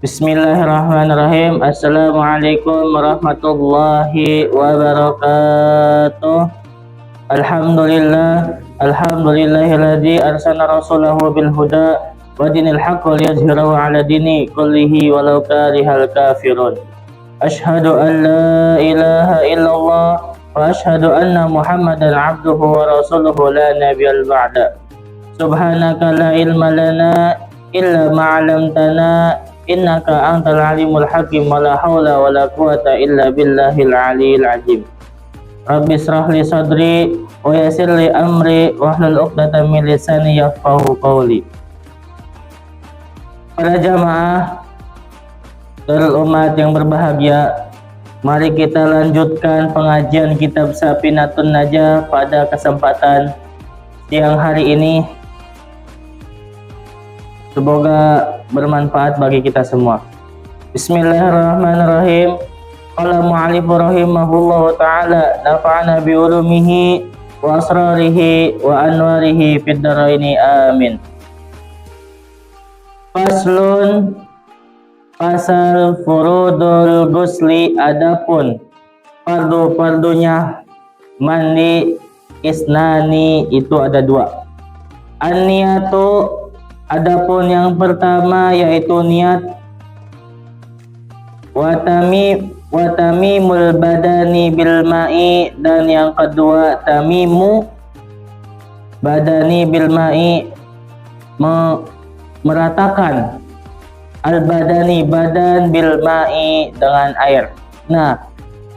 Bismillahirrahmanirrahim. Assalamualaikum warahmatullahi wabarakatuh. Alhamdulillahilladzi arsala rasulahu bil huda wa dinil haqq liyuzhirahu 'ala dini kullihi walau karihal kafirun. Asyhadu an la ilaha illallah wa asyhadu anna Muhammadan 'abduhu wa rasuluhu la nabiyyal ba'da. Subhanaka la ilma lana illa ma 'allamtana innaka antal alimul hakim wa la haula wa la quwata illa billahil aliyil azim. Rabbi israh li sadri wa yassir li amri wa hlul 'uqdatam min lisani yafqahu qawli. Para jamaah Darul Umat yang berbahagia, mari kita lanjutkan pengajian kitab Safinatun Najah pada kesempatan siang hari ini. Semoga bermanfaat bagi kita semua. Bismillahirrahmanirrahim. Qala mu'allif rahimahullahu ta'ala nafa'ana bi ulumihi wa asrarihi wa anwarihi fid dharaini amin. Faslun, pasal furudul gusli, adapun fardu-fardunya mandi, isnani, itu ada dua. An-niyatu, adapun yang pertama yaitu niat, watamimul badani bil ma'i, dan yang kedua tamimu badani bil ma'i, meratakan al badani, badan, bil ma'i, dengan air. Nah,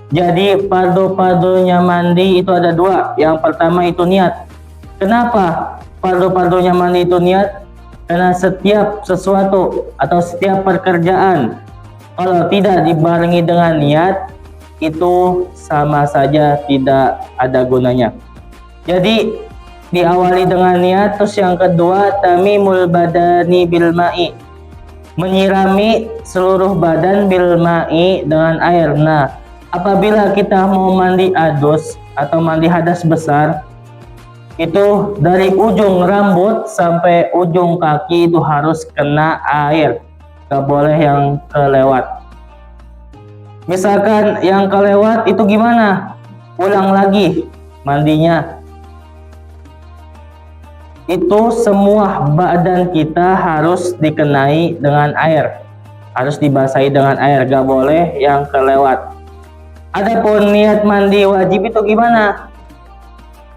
jadi fardu-fardunya mandi itu ada dua. Yang pertama itu niat. Kenapa fardu-fardunya mandi itu niat? Karena setiap sesuatu atau setiap pekerjaan kalau tidak dibarengi dengan niat itu sama saja tidak ada gunanya. Jadi diawali dengan niat. Terus yang kedua tamimul badani bil ma'i, menyirami seluruh badan bil ma'i, dengan air. Nah, apabila kita mau mandi adus atau mandi hadas besar, itu dari ujung rambut sampai ujung kaki itu harus kena air, gak boleh yang kelewat. Misalkan yang kelewat itu gimana? Ulang lagi mandinya. Itu semua badan kita harus dikenai dengan air, harus dibasahi dengan air, gak boleh yang kelewat. Adapun niat mandi wajib itu gimana?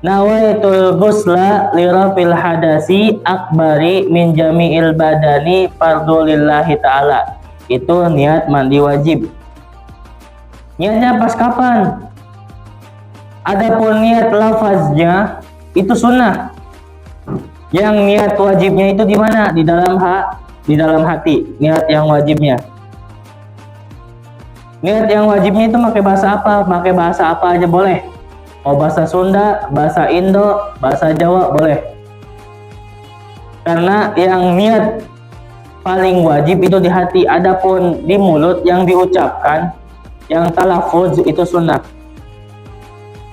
Nawaitul ghusla lirafil hadasi akbari min jami'il badani fardulillahi ta'ala. Itu niat mandi wajib. Niatnya pas kapan? Adapun niat lafaznya itu sunnah. Yang niat wajibnya itu di mana? Di dalam hati. Niat yang wajibnya. Niat yang wajibnya itu pakai bahasa apa? Pakai bahasa apa aja boleh. Mau bahasa Sunda, bahasa Indo, bahasa Jawa boleh. Karena yang niat paling wajib itu di hati. Adapun di mulut yang diucapkan, yang talafuz itu sunnah.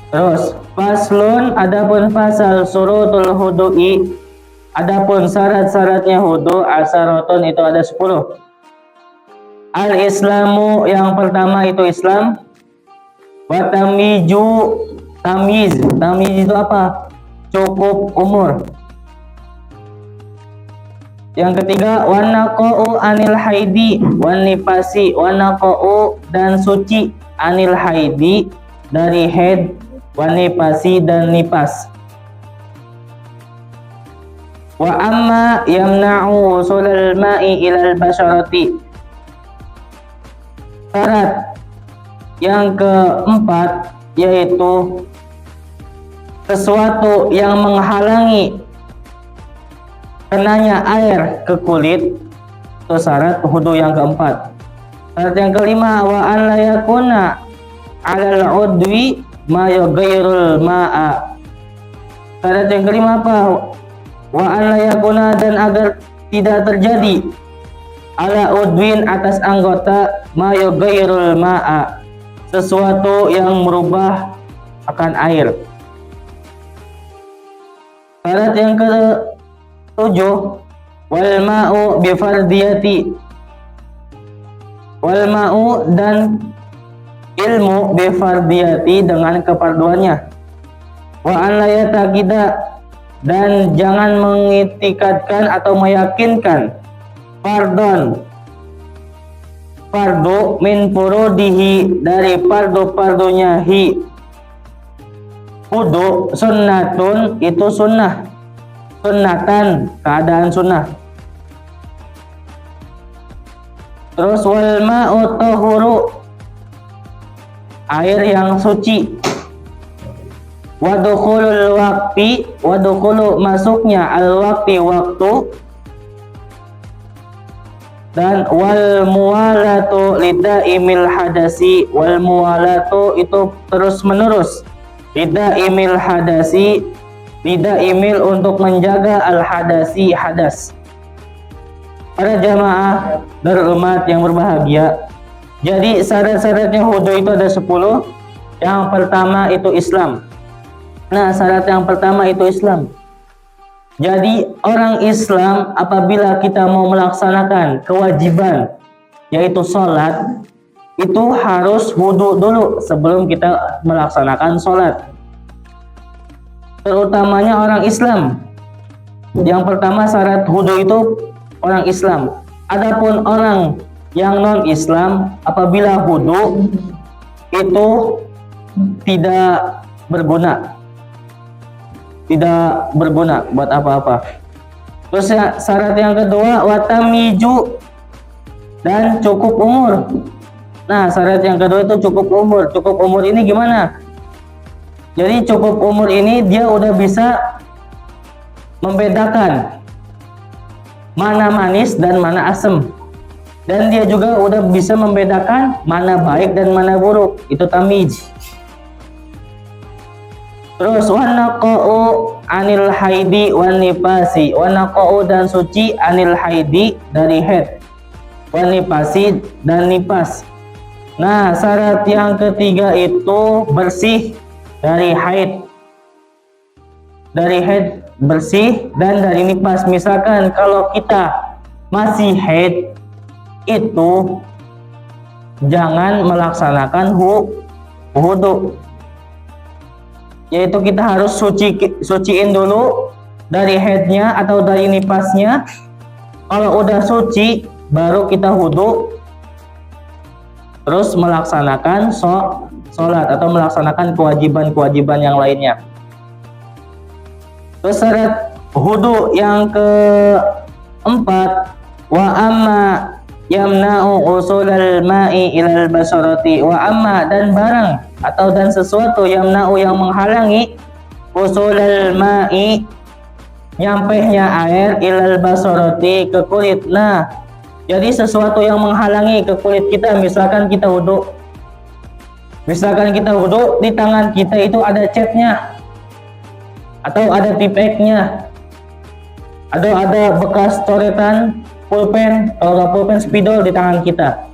Terus faslun, adapun pasal surutul hudu'i, adapun syarat-syaratnya hudu, asyaratun itu ada 10. Al-islamu, yang pertama itu Islam. Wa tamyiz itu apa? Cukup umur. Yang ketiga wanaqa'u anil haidi wan nifasi, wanaqa'u, dan suci, anil haidi, dari haid, wan nifasi, dan nifas. Wa amma yamna'u usulal ma'i ilal basyarati. Syarat yang keempat yaitu sesuatu yang menghalangi kenanya air ke kulit, itu syarat hudu yang keempat. Syarat yang kelima wa an la yakuna 'alal udwi ma yughayyirul ma'a. Syarat yang kelima apa? Wa an la yakuna, dan agar tidak terjadi, ala udwin, atas anggota, ma yughayyirul ma'a, sesuatu yang merubah akan air. Syarat yang ke-7 wal ma'u bi fardiyati, wal ma'u dan ilmu bifardiyati dengan keparduannya, wa an la yataqida dan jangan mengitikadkan atau meyakinkan fardu min furudihi dari fardu-fardunya wudu sunnatun itu sunnah, sunnatan keadaan sunnah. Terus wal ma'u tahuru air yang suci, wadukhulul waqti wadukhulu masuknya al waqti waktu, dan wal muwalatu lidaimil hadasi, wal muwalatu itu terus menerus, lidaimil hadasi lidaimil untuk menjaga al hadasi hadas. Para jamaah Darul Umat yang berbahagia, jadi syarat-syaratnya wudu itu ada 10. Yang pertama itu Islam. Nah, syarat yang pertama itu Islam. Jadi orang Islam apabila kita mau melaksanakan kewajiban yaitu sholat, itu harus wudu dulu sebelum kita melaksanakan sholat. Terutamanya orang Islam. Yang pertama syarat wudu itu orang Islam. Adapun orang yang non-Islam apabila wudu itu tidak berguna buat apa-apa. Terus syarat yang kedua watamiju dan cukup umur. Nah, syarat yang kedua itu cukup umur. Cukup umur ini gimana? Jadi cukup umur ini dia udah bisa membedakan mana manis dan mana asam. Dan dia juga udah bisa membedakan mana baik dan mana buruk. Itu tamyiz. Terus wanaqa'u anil haidi wan nifasi, wanaqa'u dan suci anil haidi dari haid, wan nifasi dan nipas. Nah, syarat yang ketiga itu bersih dari haid. Dari haid bersih dan dari nipas. Misalkan kalau kita masih haid itu jangan melaksanakan wudu. Yaitu kita harus suciin dulu dari haidnya atau dari nipasnya. Kalau udah suci baru kita wudu, terus melaksanakan sholat atau melaksanakan kewajiban-kewajiban yang lainnya. Terus syarat wudu yang keempat, wa amma yamna'u usulal ma'i ilal basarati, wa amma dan barang atau dan sesuatu yamna'u yang menghalangi usulal ma'i nyampehnya air ilal basarati ke kulit. Nah, jadi sesuatu yang menghalangi ke kulit kita, misalkan kita wudu di tangan kita itu ada catnya atau ada tipeknya atau ada bekas coretan pulpen, kalau nggak pulpen spidol di tangan kita.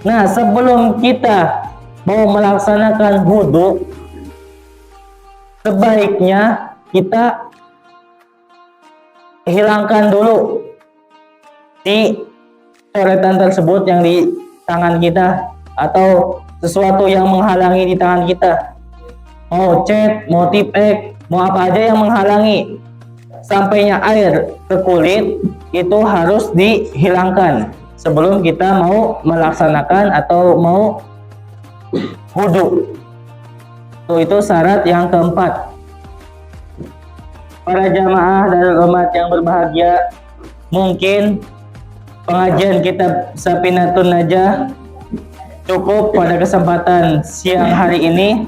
Nah, sebelum kita mau melaksanakan wudu, sebaiknya kita hilangkan dulu si coretan tersebut yang di tangan kita atau sesuatu yang menghalangi di tangan kita. Mau cat, mau tipek, mau apa aja yang menghalangi sampainya air ke kulit itu harus dihilangkan sebelum kita mau melaksanakan atau mau wudu. Itu syarat yang keempat. Para jamaah dan umat yang berbahagia, mungkin pengajian kitab Safinatun Najah cukup pada kesempatan siang hari ini.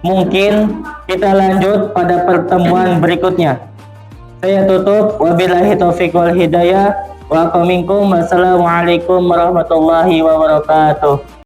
Mungkin kita lanjut pada pertemuan berikutnya. Saya tutup, wabillahi taufiq wal hidayah, wa minkum. Wassalamualaikum warahmatullahi wabarakatuh.